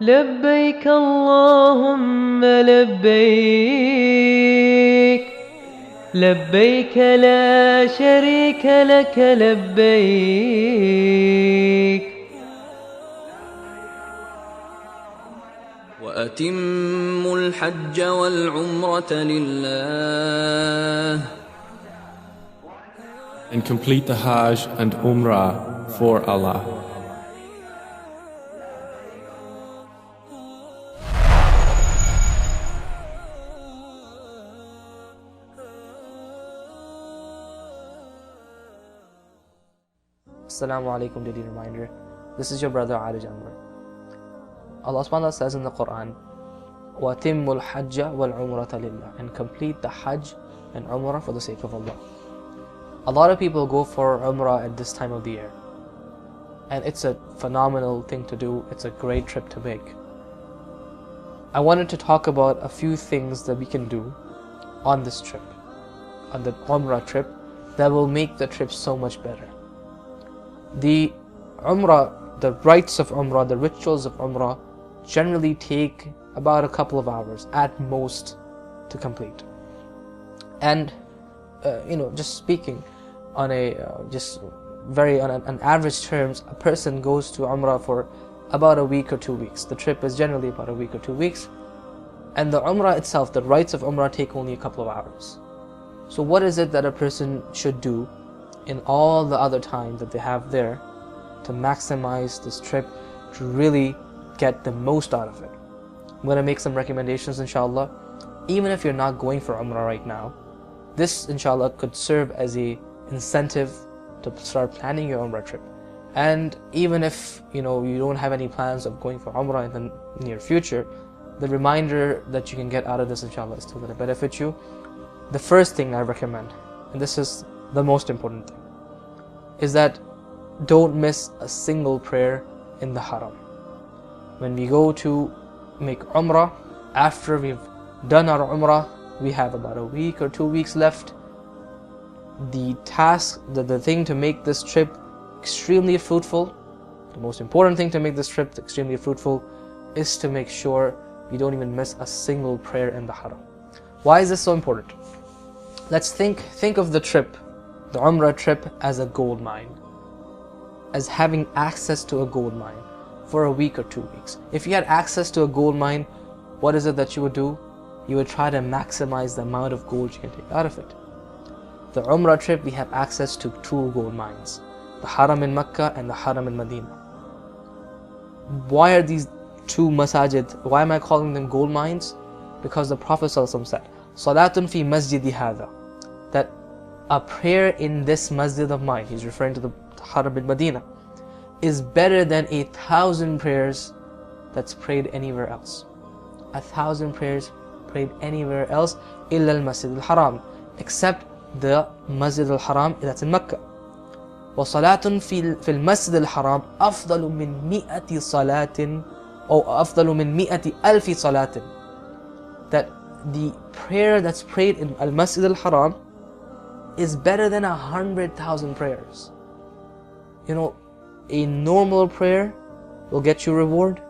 لبيك اللهم لبيك لبيك لا شريك لك لبيك وأتموا الحج والعمرة لله and complete the Hajj and Umrah for Allah. Assalamu alaikum, daily reminder. This is your brother Arij Anwar. Allah subhanahu wa ta'ala says in the Quran, وَأَتِمُّ الْحَجَّ وَالْعُمْرَةَ لِلَّهِ, and complete the Hajj and Umrah for the sake of Allah. A lot of people go for Umrah at this time of the year, and it's a phenomenal thing to do. It's a great trip to make. I wanted to talk about a few things that we can do on this trip, on the Umrah trip, that will make the trip so much better. The Umrah, the rites of Umrah, the rituals of Umrah generally take about a couple of hours at most to complete. And just speaking on an average terms, a person goes to Umrah for about a week or 2 weeks. The trip is generally about a week or 2 weeks, and the Umrah itself, the rites of Umrah, take only a couple of hours. So what is it that a person should do in all the other time that they have there to maximize this trip, to really get the most out of it? I'm going to make some recommendations, inshallah. Even if you're not going for Umrah right now, this inshallah could serve as a incentive to start planning your Umrah trip. And even if you don't have any plans of going for Umrah in the near future, the reminder that you can get out of this inshallah is still going to benefit you. The first thing I recommend, and this is the most important thing, is that don't miss a single prayer in the Haram. When we go to make Umrah, after we've done our Umrah, we have about a week or 2 weeks left. The task, the thing to make this trip extremely fruitful, the most important thing to make this trip extremely fruitful, is to make sure we don't even miss a single prayer in the Haram. Why is this so important? Let's think of the trip, the Umrah trip, as a gold mine, as having access to a gold mine for a week or 2 weeks. If you had access to a gold mine, what is it that you would do? You would try to maximize the amount of gold you can take out of it. The Umrah trip, we have access to 2 gold mines, the Haram in Mecca and the Haram in Medina. Why are these 2 masajid, why am I calling them gold mines? Because the Prophet ﷺ said, Salatun fi masjidi hadha, that a prayer in this masjid of mine, he's referring to the Haram in Medina, is better than 1,000 prayers that's prayed anywhere else. 1,000 prayers prayed anywhere else, illa al-Masjid al-Haram, except the Masjid al-Haram that's in Mecca. وَصَلَاتٌ فِي الْمَسْجِدِ الْحَرَامِ أَفْضَلُ مِنْ مِئَةِ صَلَاةٍ أو أَفْضَلُ مِنْ مِئَةِ أَلْفِ صَلَاةٍ, that the prayer that's prayed in al-Masjid al-Haram is better than 100,000 prayers. A normal prayer will get you reward.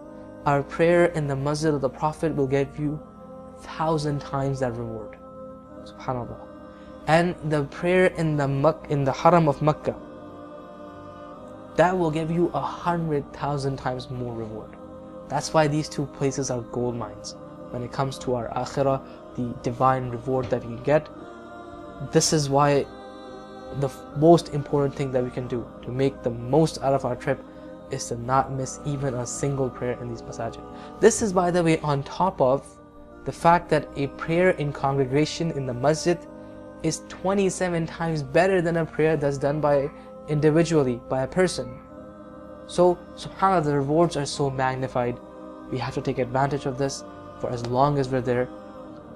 Our prayer in the Masjid of the Prophet will give you 1,000 times that reward. Subhanallah. And the prayer in the Haram of Mecca, that will give you 100,000 times more reward. That's why these 2 places are gold mines. When it comes to our akhirah, the divine reward that we get, this is why the most important thing that we can do to make the most out of our trip is to not miss even a single prayer in these masajid. This is, by the way, on top of the fact that a prayer in congregation in the masjid is 27 times better than a prayer that's done individually by a person. So, subhanAllah, the rewards are so magnified. We have to take advantage of this for as long as we're there.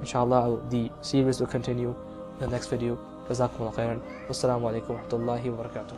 Inshallah, the series will continue in the next video. Jazakumullah khairan. Wassalamu alaikum wa rahmatullahi wa barakatuh.